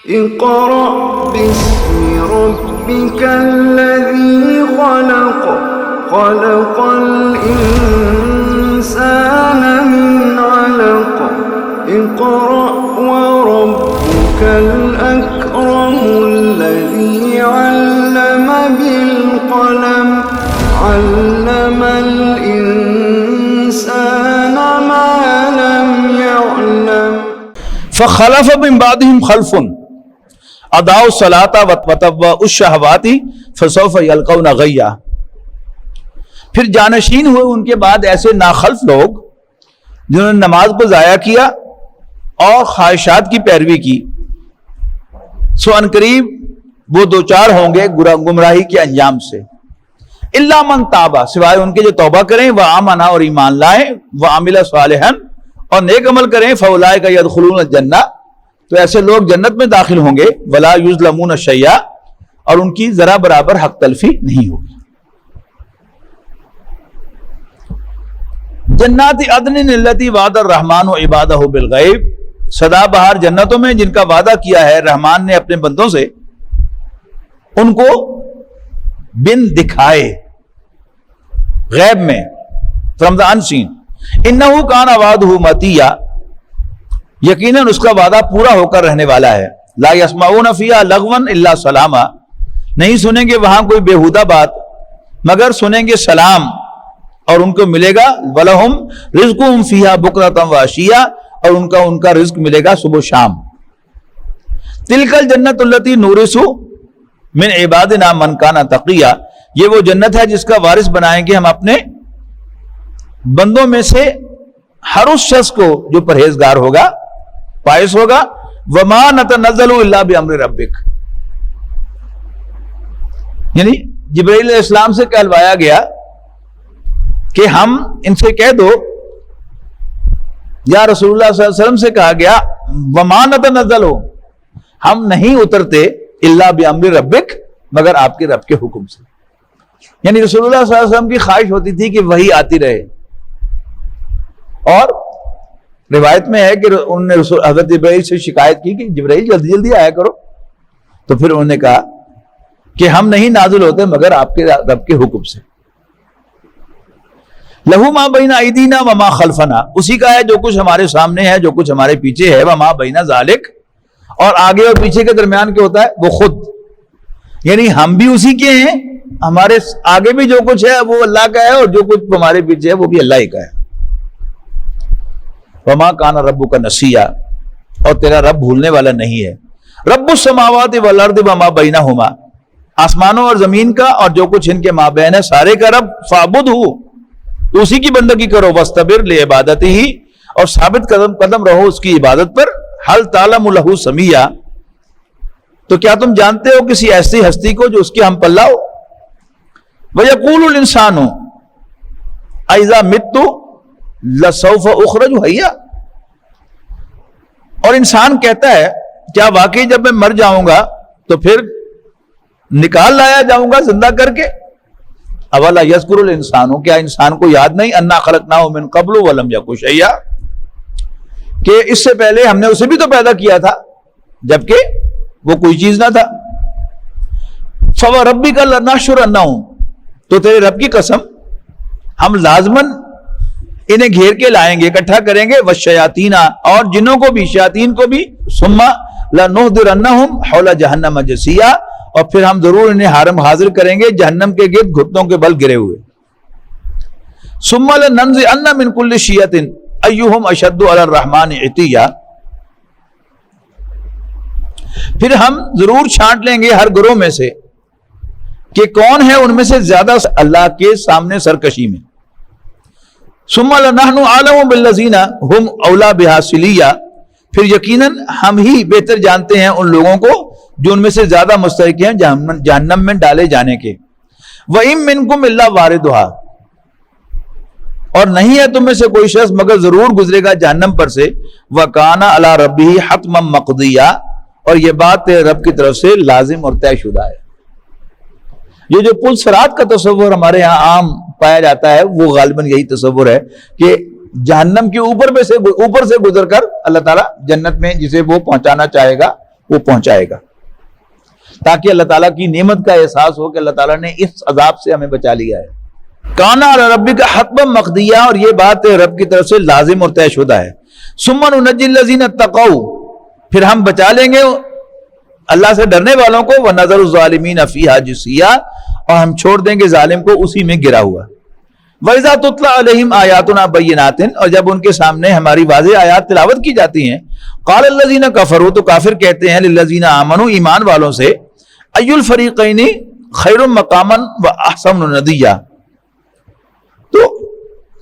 اقرأ باسم ربك الذي خلق خلق الإنسان من علق اقرأ وربك الأكرم الذي علم بالقلم علم الإنسان ما لم يعلم فخلف من بعدهم خلف اضاعوا الصلاۃ واتبعوا الشہوات فسوف یلقون غیا۔ پھر جانشین ہوئے ان کے بعد ایسے ناخلف لوگ جنہوں نے نماز کو ضائع کیا اور خواہشات کی پیروی کی، سو ان قریب وہ دوچار ہوں گے گمراہی کے انجام سے۔ الا من تابا، سوائے ان کے جو توبہ کریں، وآمنا اور ایمان لائیں، وعمل صالحا اور نیک عمل کریں، فاولئک یدخلون الجنہ، تو ایسے لوگ جنت میں داخل ہوں گے، ولا یظلمون شیئا، اور ان کی ذرا برابر حق تلفی نہیں ہوگی۔ جنات عدن التی وعد الرحمن عبادہ بالغیب، سدا بہار جنتوں میں جن کا وعدہ کیا ہے رحمان نے اپنے بندوں سے، ان کو بن دکھائے، غیب میں، فرام دا انسین۔ انہ کان وعدہ مطیعا، یقیناً اس کا وعدہ پورا ہو کر رہنے والا ہے۔ لا یسمعون فیہا لغوا الا سلاما، نہیں سنیں گے وہاں کوئی بےہودہ بات مگر سنیں گے سلام، اور ان کو ملے گا وَلَهُمْ رِزْقُهُمْ فِيهَا بُكْرَةً وَعَشِيًّا، اور ان کا رزق ملے گا صبح و شام۔ تِلْكَ الْجَنَّةُ الَّتِي نُورِثُ مِنْ عِبَادِنَا مَنْ كَانَ تَقِيًّا، یہ وہ جنت ہے جس کا وارث بنائیں گے ہم اپنے بندوں میں سے ہر اس شخص کو جو پرہیزگار ہوگا، پائس ہوگا۔ وَمَا نَتَنَزَّلُ إِلَّا بِأَمْرِ رَبِّكَ، یعنی جبرائیل علیہ السلام سے کہلوایا گیا کہ ہم ان سے کہہ دو، یا رسول اللہ صلی اللہ علیہ وسلم سے کہا گیا وَمَا نَتَنَزَّلُ، ہم نہیں اترتے إِلَّا بِأَمْرِ رَبِّكَ، مگر آپ کے رب کے حکم سے۔ یعنی رسول اللہ صلی اللہ علیہ وسلم کی خواہش ہوتی تھی کہ وحی آتی رہے، اور روایت میں ہے کہ انہوں نے حضرت جبرائیل سے شکایت کی کہ جبرائیل جلدی جلدی آیا کرو، تو پھر انہوں نے کہا کہ ہم نہیں نازل ہوتے مگر آپ کے رب کے حکم سے۔ لہو ما بین ایدینا وما خلفنا، اسی کا ہے جو کچھ ہمارے سامنے ہے، جو کچھ ہمارے پیچھے ہے، وما بین ذالک، اور آگے اور پیچھے کے درمیان کیا ہوتا ہے وہ خود، یعنی ہم بھی اسی کے ہیں، ہمارے آگے بھی جو کچھ ہے وہ اللہ کا ہے، اور جو کچھ ہمارے پیچھے ہے وہ بھی اللہ ہی کا ہے۔ وما کان ربک نسیا، اور تیرا رب بھولنے والا نہیں ہے۔ رب السماوات والارض وما بینہما، آسمانوں اور زمین کا اور جو کچھ ان کے مابین ہے سارے کا رب، فاعبدہ، تو اسی کی بندگی کرو، واستبر لعبادتہ، اور ثابت قدم رہو اس کی عبادت پر۔ حل تعلم لہ سمیہ، تو کیا تم جانتے ہو کسی ایسی ہستی کو جو اس کے ہم پلہ ہو؟ وَيَقُولُ الْإِنسَانُ أَإِذَا مِتُّ لَسَوْفَ أُخْرَجُ حَيًّا، اور انسان کہتا ہے کیا واقعی جب میں مر جاؤں گا تو پھر نکال لایا جاؤں گا زندہ کر کے؟ اولا یذکر الانسان، کیا انسان کو یاد نہیں انا خلقناہ من قبل ولم یک شیئا، کہ اس سے پہلے ہم نے اسے بھی تو پیدا کیا تھا جبکہ وہ کوئی چیز نہ تھا۔ فوربک لنحشرنہم، تو تیرے رب کی قسم ہم لازماً انہیں گھیر کے لائیں گے، اکٹھا کریں گے، والشیاطین، اور جنوں کو بھی، شیاطین کو بھی، ثم لنحضرنہم حول جہنم جثیا، اور پھر ہم ضرور انہیں حاضر کریں گے جہنم کے گرد گھٹنوں کے بل گرے ہوئے۔ ثم لننزعن من كل شیعۃ ایہم اشد علی الرحمن عتیا، پھر ہم ضرور چھانٹ لیں گے ہر گروہ میں سے کہ کون ہے ان میں سے زیادہ اللہ کے سامنے سرکشی میں۔ ثم لنحن اعلم بالذین هم اولی بها صلیہ، پھر یقیناً ہم ہی بہتر جانتے ہیں ان لوگوں کو جو ان میں سے زیادہ مستحق ہیں جہنم میں ڈالے جانے کے۔ وَإِن مِّنكُمْ إِلَّا وَارِدُهَا، اور نہیں ہے تم میں سے کوئی شخص مگر ضرور گزرے گا جہنم پر سے۔ وَكَانَ عَلَى رَبِّهِ حَتْمًا مَقْضِيًّا، اور یہ بات تیرے رب کی طرف سے لازم اور طے شدہ ہے۔ یہ جو پل صراط کا تصور ہمارے ہاں عام پایا جاتا ہے وہ غالباً یہی تصور ہے کہ جہنم کے اوپر سے گزر کر اللہ تعالیٰ جنت میں جسے وہ پہنچانا چاہے گا وہ پہنچائے گا، تاکہ اللہ تعالیٰ کی نعمت کا احساس ہو کہ اللہ تعالیٰ نے اس عذاب سے ہمیں بچا لیا ہے۔ کانا علی ربک حتما مقضیہ، اور یہ بات رب کی طرف سے لازم اور طے شدہ ہے۔ ثم ننجی الذین اتقوا، پھر ہم بچا لیں گے اللہ سے ڈرنے والوں کو، ونذر الظالمین فیہا جثیا، اور ہم چھوڑ دیں گے ظالم کو اسی میں گرا ہوا۔ وَإِذَا تُتْلَىٰ عَلَيْهِمْ آيَاتُنَا بَيِّنَاتٍ، اور جب ان کے سامنے ہماری واضح آیات تلاوت کی جاتی ہیں، قال الذین کفروا، تو کافر کہتے ہیں للذین آمنوا، ایمان والوں سے، ای الفریقین خیر مقاما واحسن ندیا، تو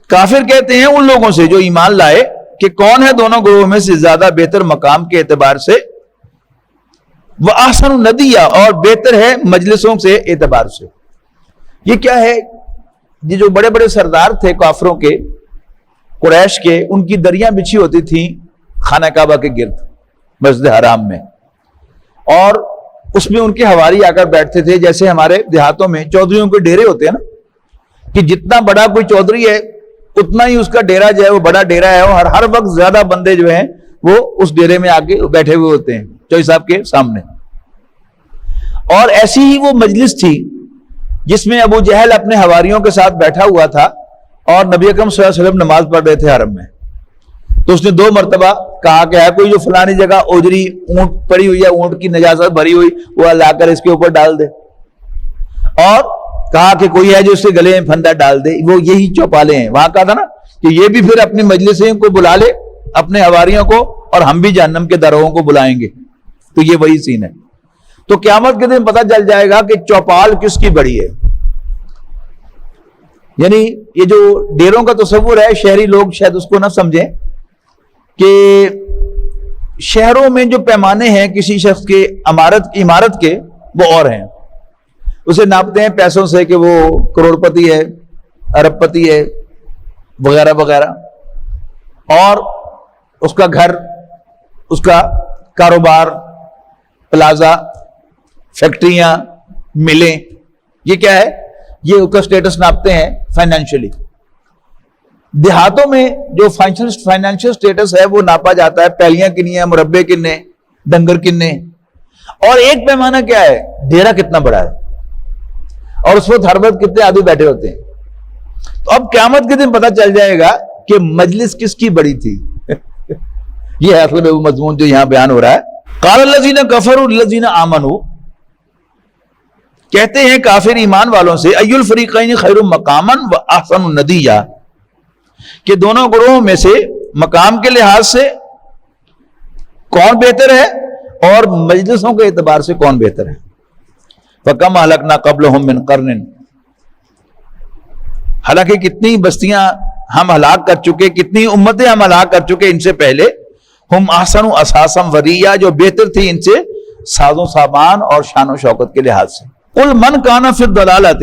کافر کہتے ہیں ان لوگوں سے جو ایمان لائے کہ کون ہے دونوں گروہ میں سے زیادہ بہتر مقام کے اعتبار سے، واحسن ندیا، اور بہتر ہے مجلسوں سے اعتبار سے۔ یہ کیا ہے؟ یہ جو بڑے بڑے سردار تھے کافروں کے، قریش کے، ان کی دریاں بچھی ہوتی تھیں خانہ کعبہ کے گرد مسجد حرام میں، اور اس میں ان کے حواری آ کر بیٹھتے تھے، جیسے ہمارے دیہاتوں میں چودھریوں کے ڈیرے ہوتے ہیں نا، کہ جتنا بڑا کوئی چودھری ہے اتنا ہی اس کا ڈیرا جو ہے وہ بڑا ڈیرا ہے، اور ہر وقت زیادہ بندے جو ہیں وہ اس ڈیرے میں آ کے بیٹھے ہوئے ہوتے ہیں چودھری صاحب کے سامنے۔ اور ایسی ہی وہ مجلس تھی جس میں ابو جہل اپنے حواریوں کے ساتھ بیٹھا ہوا تھا، اور نبی اکرم صلی اللہ علیہ وسلم نماز پڑھ رہے تھے حرم میں۔ تو اس نے 2 مرتبہ کہا کہ ہے کوئی جو فلانی جگہ اوجری اونٹ پڑی ہوئی ہے، اونٹ کی نجاست بھری ہوئی، وہ لا کر اس کے اوپر ڈال دے، اور کہا کہ کوئی ہے جو اس کے گلے میں پھندا ڈال دے، وہ یہی چوپالے ہیں۔ وہاں کہا تھا نا کہ یہ بھی پھر اپنی مجلسیں کو بلا لے، اپنے حواریوں کو، اور ہم بھی جہنم کے دروہوں کو بلائیں گے۔ تو یہ وہی سین ہے۔ تو قیامت کے دن پتہ چل جائے گا کہ چوپال کس کی بڑی ہے۔ یعنی یہ جو ڈیروں کا تصور ہے، شہری لوگ شاید اس کو نہ سمجھیں کہ شہروں میں جو پیمانے ہیں کسی شخص کے عمارت کے، وہ اور ہیں۔ اسے ناپتے ہیں پیسوں سے کہ وہ کروڑ پتی ہے، ارب پتی ہے، وغیرہ وغیرہ، اور اس کا گھر، اس کا کاروبار، پلازا، فیکٹریاں، ملیں، یہ کیا ہے؟ یہ اس کا سٹیٹس ناپتے ہیں فائنینشلی۔ دیہاتوں میں جو فائنینشل سٹیٹس ہے وہ ناپا جاتا ہے پیلیاں کنی ہیں، مربے کنے، ڈنگر کنے، اور ایک پیمانہ کیا ہے؟ ڈیرا کتنا بڑا ہے، اور اس وقت ہر وقت کتنے آدمی بیٹھے ہوتے ہیں۔ تو اب قیامت کے دن پتہ چل جائے گا کہ مجلس کس کی بڑی تھی۔ یہ ہے اصل میں وہ مضمون جو یہاں بیان ہو رہا ہے۔ قال الذین کفروا للذین آمنوا، کہتے ہیں کافر ایمان والوں سے، ای الفریقین خیر مقاما واحسن ندیا، کہ دونوں گروہوں میں سے مقام کے لحاظ سے کون بہتر ہے اور مجلسوں کے اعتبار سے کون بہتر ہے۔ فَكَمْ أَهْلَكْنَا قَبْلَهُمْ مِنْ قَرْنٍ، حالانکہ کتنی بستیاں ہم ہلاک کر چکے، کتنی امتیں ہم ہلاک کر چکے ان سے پہلے، ہم احسن اساسا وریا، جو بہتر تھی ان سے ساز و سامان اور شان و شوکت کے لحاظ سے۔ قل من کان فی الضلالۃ،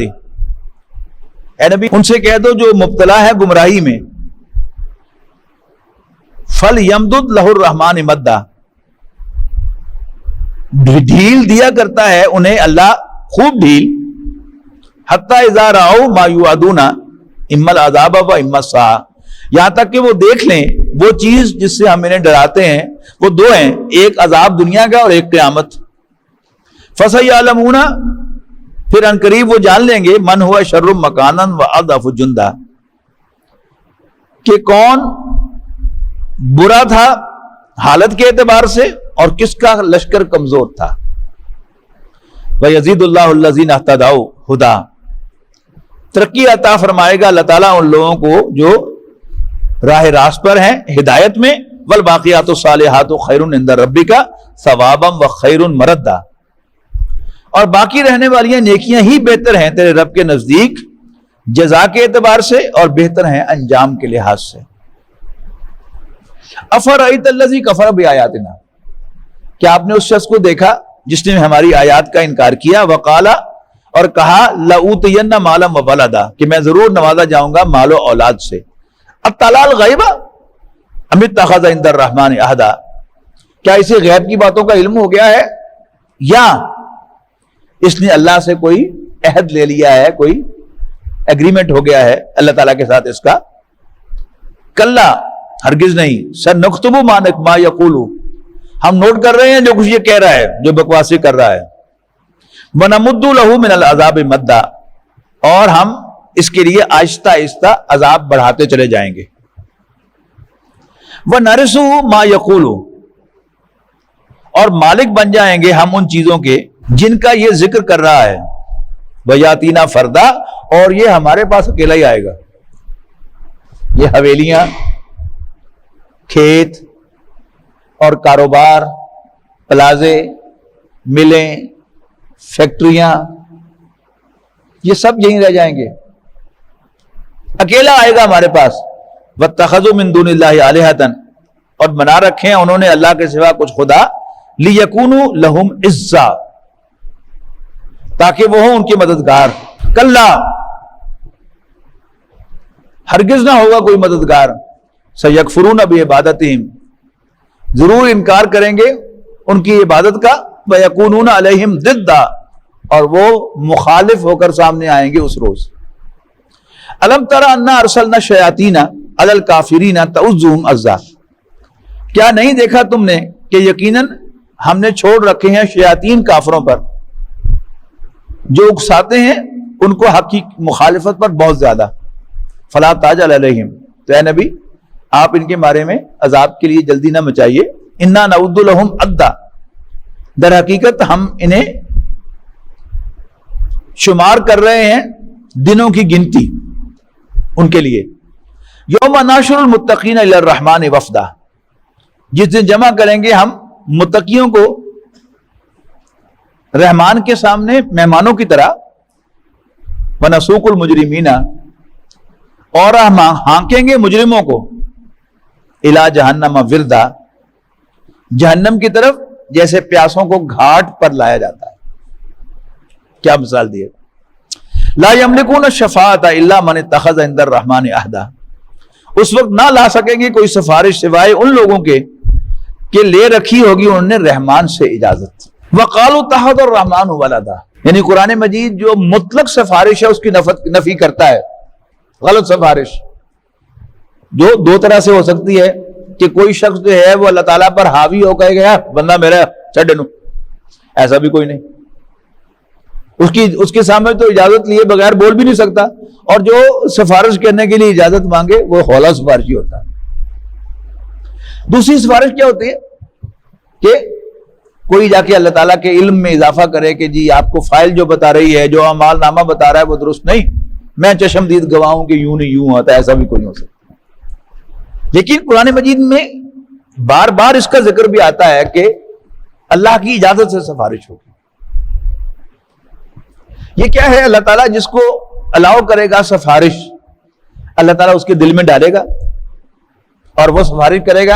اے نبی ان سے کہہ دو جو مبتلا ہے گمراہی میں، فلیمدد لہ الرحمن مدا، ڈھیل دیا کرتا ہے انہیں اللہ خوب ڈھیل، حتی اذا رأوا ما یوعدون اما العذاب و اما الساعۃ، یہاں تک کہ وہ دیکھ لیں وہ چیز جس سے ہم انہیں ڈراتے ہیں، وہ 2 ہیں، ایک عذاب دنیا کا اور ایک قیامت۔ فسیعلمون، پھر ان قریب وہ جان لیں گے، من ہوا شر مکانا واضعف جندا، کہ کون برا تھا حالت کے اعتبار سے اور کس کا لشکر کمزور تھا۔ وَيَزِيدُ اللَّهُ الَّذِينَ اهْتَدَوْا هُدًى، ترقی عطا فرمائے گا اللہ تعالیٰ ان لوگوں کو جو راہ راست پر ہیں ہدایت میں۔ وَالْبَاقِيَاتُ الصَّالِحَاتُ خَيْرٌ عِندَ رَبِّكَ ثَوَابًا وَخَيْرٌ مَرَدًّا، اور باقی رہنے والی نیکیاں ہی بہتر ہیں تیرے رب کے نزدیک جزا کے اعتبار سے، اور بہتر ہیں انجام کے لحاظ سے۔ افرأیت الذی کفر بآیاتنا، کیا آپ نے اس شخص کو دیکھا جس نے ہماری آیات کا انکار کیا، وقالا، اور کہا لأوتین مالا وولدا، کہ میں ضرور نوازا جاؤں گا مال و اولاد سے۔ اطلع الغیب ام اتخذ عند الرحمن عہدا، کیا اسے غیب کی باتوں کا علم ہو گیا ہے، یا اس نے اللہ سے کوئی عہد لے لیا ہے، کوئی ایگریمنٹ ہو گیا ہے اللہ تعالیٰ کے ساتھ اس کا۔ کلا، ہرگز نہیں، سنکتب ما یقول، ہم نوٹ کر رہے ہیں جو کچھ یہ کہہ رہا ہے، جو بکواسی کر رہا ہے. وَنَمُدُّ لَهُ مِنَ الْعَذَابِ مَدًّا، اور ہم اس کے لیے آہستہ آہستہ عذاب بڑھاتے چلے جائیں گے. وَنَرِثُهُ مَا يَقُولُ، اور مالک بن جائیں گے ہم ان چیزوں کے جن کا یہ ذکر کر رہا ہے. وَيَأْتِينَا فَرْدًا، اور یہ ہمارے پاس اکیلا ہی آئے گا. یہ حویلیاں، کھیت اور کاروبار، پلازے، ملیں، فیکٹریاں، یہ سب یہیں رہ جائیں گے. اکیلا آئے گا ہمارے پاس. وَاتَّخَذُوا مِن دُونِ اللَّهِ آلِهَةً، اور بنا رکھے ہیں انہوں نے اللہ کے سوا کچھ خدا. لِيَكُونُوا لَهُمْ عِزًّا، تاکہ وہ ہوں ان کے مددگار. کلا، ہرگز نہ ہوگا کوئی مددگار. سَيَكْفُرُونَ بِعِبَادَتِهِمْ، ضرور انکار کریں گے ان کی عبادت کا. وَيَكُونُونَ عَلَيْهِمْ ضِدًّا، اور وہ مخالف ہو کر سامنے آئیں گے اس روز. أَلَمْ تَرَ أَنَّا أَرْسَلْنَا الشَّيَاطِينَ عَلَى الْكَافِرِينَ تَؤُزُّهُمْ أَزًّا، کیا نہیں دیکھا تم نے کہ یقیناً ہم نے چھوڑ رکھے ہیں شیاطین کافروں پر، جو اکساتے ہیں ان کو حق کی مخالفت پر بہت زیادہ. فَلَا تَعْجَلْ عَلَيْهِمْ، تو اے نبی آپ ان کے بارے میں عذاب کے لیے جلدی نہ مچائیے. اِنَّا نَعُدُّ لَهُمْ عَدًّا، در حقیقت ہم انہیں شمار کر رہے ہیں دنوں کی گنتی ان کے لیے. یوم ناشر المتقین الی الرحمن وفدا، جس دن جمع کریں گے ہم متقیوں کو رحمان کے سامنے مہمانوں کی طرح. ونسوق المجرمین، اور ہم ہانکیں گے مجرموں کو الی جہنم وردا، جہنم کی طرف جیسے پیاسوں کو گھاٹ پر لایا جاتا ہے. کیا مثال دی ہے. لا یملکون الشفاعۃ الا من اتخذ عند الرحمن عہدا، اس وقت نہ لا سکیں گے کوئی سفارش سوائے ان لوگوں کے کہ لے رکھی ہوگی انہوں نے رحمان سے اجازت. وقالوا اتخذ الرحمن ولدا، یعنی قرآن مجید جو مطلق سفارش ہے اس کی نفی کرتا ہے. غلط سفارش جو دو طرح سے ہو سکتی ہے کہ کوئی شخص جو ہے وہ اللہ تعالیٰ پر حاوی ہو کہے گیا بندہ میرا چھڈ نو، ایسا بھی کوئی نہیں. اس کے سامنے تو اجازت لیے بغیر بول بھی نہیں سکتا، اور جو سفارش کرنے کے لیے اجازت مانگے وہ ہولا سفارشی ہوتا ہے. دوسری سفارش کیا ہوتی ہے کہ کوئی جا کے اللہ تعالیٰ کے علم میں اضافہ کرے کہ جی آپ کو فائل جو بتا رہی ہے، جو اعمال نامہ بتا رہا ہے وہ درست نہیں، میں چشمدید گواہ ہوں کہ یوں نہیں یوں ہوتا ہے. ایسا بھی کوئی نہیں ہو سکتا. لیکن قرآن مجید میں بار بار اس کا ذکر بھی آتا ہے کہ اللہ کی اجازت سے سفارش ہوگی. یہ کیا ہے؟ اللہ تعالیٰ جس کو الاؤ کرے گا سفارش، اللہ تعالیٰ اس کے دل میں ڈالے گا اور وہ سفارش کرے گا،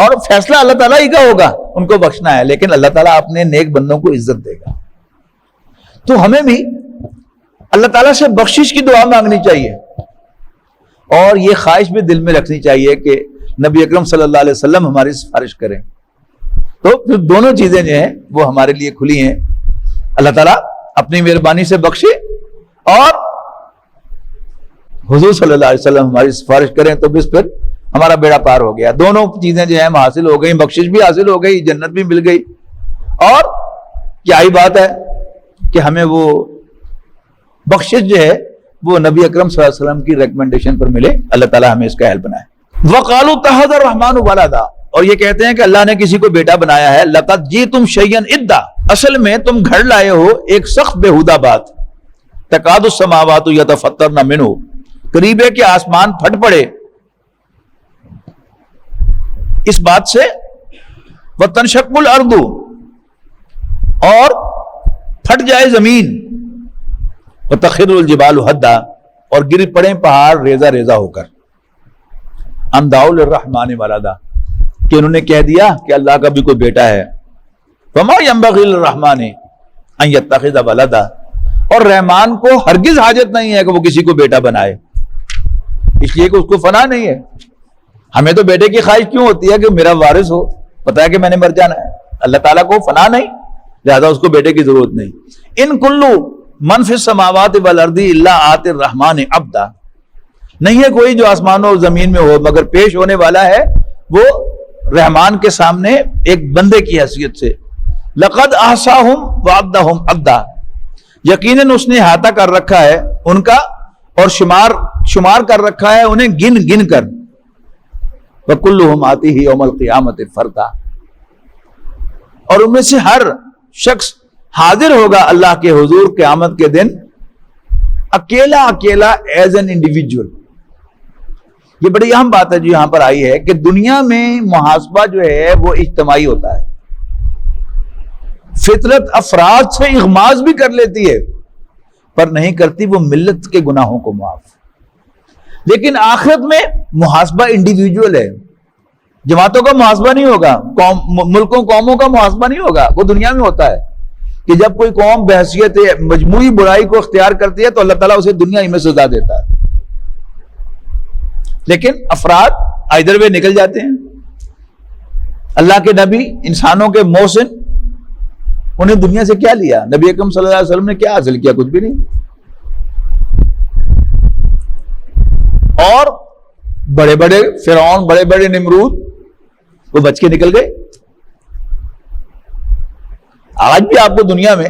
اور فیصلہ اللہ تعالیٰ ہی کا ہوگا ان کو بخشنا ہے. لیکن اللہ تعالیٰ اپنے نیک بندوں کو عزت دے گا. تو ہمیں بھی اللہ تعالیٰ سے بخشش کی دعا مانگنی چاہیے، اور یہ خواہش بھی دل میں رکھنی چاہیے کہ نبی اکرم صلی اللہ علیہ وسلم ہماری سفارش کریں. تو پھر دونوں چیزیں جو ہیں وہ ہمارے لیے کھلی ہیں. اللہ تعالیٰ اپنی مہربانی سے بخشے اور حضور صلی اللہ علیہ وسلم ہماری سفارش کریں تو بس پھر ہمارا بیڑا پار ہو گیا. دونوں چیزیں جو ہیں حاصل ہو گئی، بخشش بھی حاصل ہو گئی، جنت بھی مل گئی. اور کیا ہی بات ہے کہ ہمیں وہ بخشش جو ہے وہ نبی اکرم صلی اللہ علیہ وسلم کی ریکمنڈیشن پر ملے. اللہ تعالیٰ ہمیں اس کا اہل بنائے. وقالوا اتخذ الرحمن ولدا، اور یہ کہتے ہیں کہ اللہ نے کسی کو بیٹا بنایا ہے. لقد جئتم شیئا ادا، اصل میں تم گھڑ لائے ہو ایک سخت بےہودہ بات. تکاد السماوات یتفطرن منہ، قریب ہے کہ آسمان پھٹ پڑے اس بات سے. وتنشق الارض، اور پھٹ جائے زمین. وتخر الجبال ہدا، اور گر پڑے پہاڑ ریزہ ریزہ ہو کر. ان دعوا للرحمن ولدا، کہ انہوں نے کہہ دیا کہ اللہ کا بھی کوئی بیٹا ہے. وما ينبغي للرحمن ان يتخذ ولدا، اور رحمان کو ہرگز حاجت نہیں ہے کہ وہ کسی کو بیٹا بنائے، اس لیے کہ اس کو فنا نہیں ہے. ہمیں تو بیٹے کی خواہش کیوں ہوتی ہے کہ میرا وارث ہو، پتہ ہے کہ میں نے مر جانا ہے. اللہ تعالیٰ کو فنا نہیں، لہذا اس کو بیٹے کی ضرورت نہیں. ان کلو من فی السماوات والارض الا آتی الرحمن عبدا، نہیں ہے کوئی جو آسمانوں اور زمین میں ہو مگر پیش ہونے والا ہے وہ رحمان کے سامنے ایک بندے کی حیثیت سے. لقد احصاہم وعدہم عدا، یقیناً اس نے احاطہ کر رکھا ہے ان کا اور شمار کر رکھا ہے انہیں گن گن کر. وکلہم آتیہ یوم القیامۃ فردا، اور ان میں سے ہر شخص حاضر ہوگا اللہ کے حضور قیامت کے دن اکیلا اکیلا ایز این انڈیویجول. یہ بڑی اہم بات ہے جو یہاں پر آئی ہے کہ دنیا میں محاسبہ جو ہے وہ اجتماعی ہوتا ہے. فطرت افراد سے اغماض بھی کر لیتی ہے پر نہیں کرتی وہ ملت کے گناہوں کو معاف. لیکن آخرت میں محاسبہ انڈیویجول ہے. جماعتوں کا محاسبہ نہیں ہوگا، ملکوں قوموں کا محاسبہ نہیں ہوگا. وہ دنیا میں ہوتا ہے کہ جب کوئی قوم بحیثیت مجموعی برائی کو اختیار کرتی ہے تو اللہ تعالیٰ اسے دنیا ہی میں سزا دیتا ہے. لیکن افراد ادھر وے نکل جاتے ہیں. اللہ کے نبی انسانوں کے محسن، انہیں دنیا سے کیا لیا؟ نبی اکرم صلی اللہ علیہ وسلم نے کیا حاصل کیا؟ کچھ بھی نہیں. اور بڑے بڑے فرعون، بڑے بڑے نمرود، وہ بچ کے نکل گئے. آج بھی آپ کو دنیا میں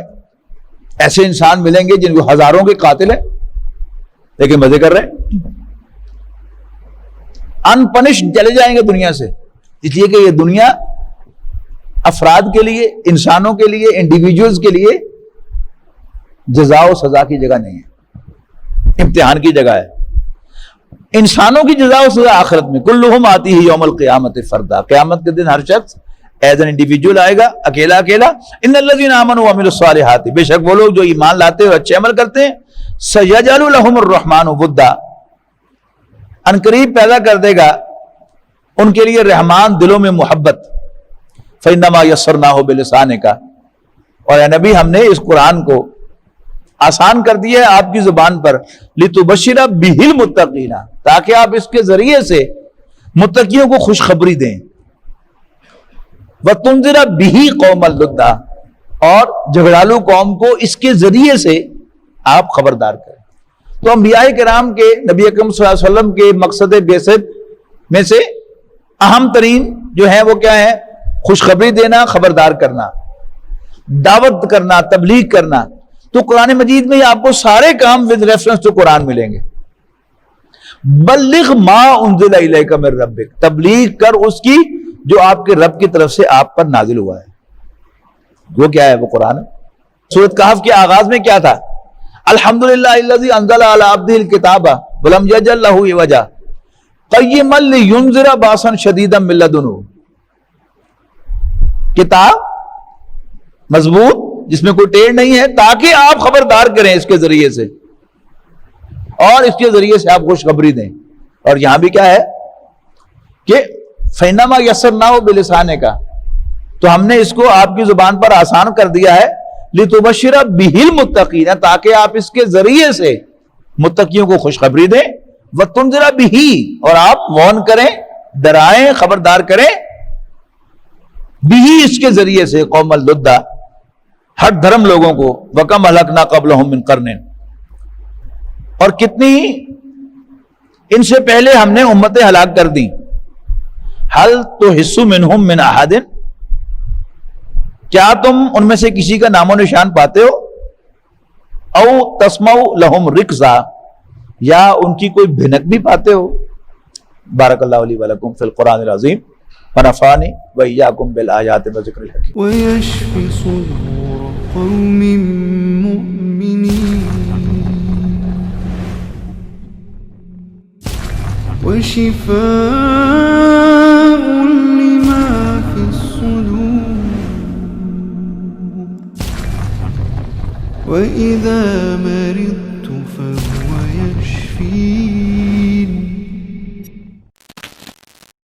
ایسے انسان ملیں گے جن کو ہزاروں کے قاتل ہیں لیکن مزے کر رہے ہیں، ان پنش چلے جائیں گے دنیا سے. اس لیے کہ یہ دنیا افراد کے لیے، انسانوں کے لیے، انڈیویجولز کے لیے جزا و سزا کی جگہ نہیں ہے، امتحان کی جگہ ہے. انسانوں کی جزا و سزا آخرت میں. کلہم آتیہ یوم القیامۃ فردا، قیامت کے دن ہر شخص ایز این انڈیویجول آئے گا، اکیلا اکیلا. ان الذین آمنوا وعملوا الصالحات، بے شک وہ لوگ جو ایمان لاتے ہیں اور اچھے عمل کرتے ہیں. سیجعل لهم الرحمن ودا، ان قریب پیدا کر دے گا ان کے لیے رحمان دلوں میں محبت. فإنما یسرناہ بلسانک، اور اے نبی ہم نے اس قرآن کو آسان کر دیا ہے آپ کی زبان پر. لتبشر بہ المتقین، تاکہ آپ اس کے ذریعے سے متقیوں کو خوشخبری دیں. وتنذر بہ قوما لدا، اور جھگڑالو قوم کو اس کے ذریعے سے آپ خبردار کریں. تو انبیاء کرام کے، نبی اکرم صلی اللہ علیہ وسلم کے مقصد بعثت میں سے اہم ترین جو ہے وہ کیا ہے؟ خوشخبری دینا، خبردار کرنا، دعوت کرنا، تبلیغ کرنا. تو قرآن مجید میں آپ کو سارے کام ود ریفرنس ٹو قرآن ملیں گے. بلغ ما انزل الیک من ربک، تبلیغ کر اس کی جو آپ کے رب کی طرف سے آپ پر نازل ہوا ہے. وہ کیا ہے؟ وہ قرآن ہے. سورۃ کہف کے آغاز میں کیا تھا؟ الحمدللہ الذی انزل علی عبدہ الکتاب ولم یجعل لہ عوجا قیما لینذر باسا شدیدا من لدنہ. کتاب مضبوط جس میں کوئی ٹیڑھ نہیں ہے، تاکہ آپ خبردار کریں اس کے ذریعے سے، اور اس کے ذریعے سے آپ خوشخبری دیں. اور یہاں بھی کیا ہے کہ فإنما یسرناہ بلسانک، تو ہم نے اس کو آپ کی زبان پر آسان کر دیا ہے. لتبشر بہ المتقین، تاکہ آپ اس کے ذریعے سے متقیوں کو خوشخبری دیں. وتنذر بہ، اور آپ وارن کریں، ڈرائیں، خبردار کریں. بہ، اس کے ذریعے سے، قوم لدا، ہر دھرم لوگوں کو. وکم اہلکنا قبلہم من قرن، اور کتنی ان سے پہلے ہم نے امتیں ہلاک کر دی. حل تحس منہم من احد، کیا تم ان میں سے کسی کا نام و نشان پاتے ہو؟ او تسمع لہم رکزا، یا ان کی کوئی بھنک بھی پاتے ہو؟ بارک اللہ علی ولکم فی القرآن العظیم ونفعنی وإیاکم بالآیات والذکر الحکیم. ويشفي صدور قوم مؤمنين وشفاء لما في الصدور وإذا مرضت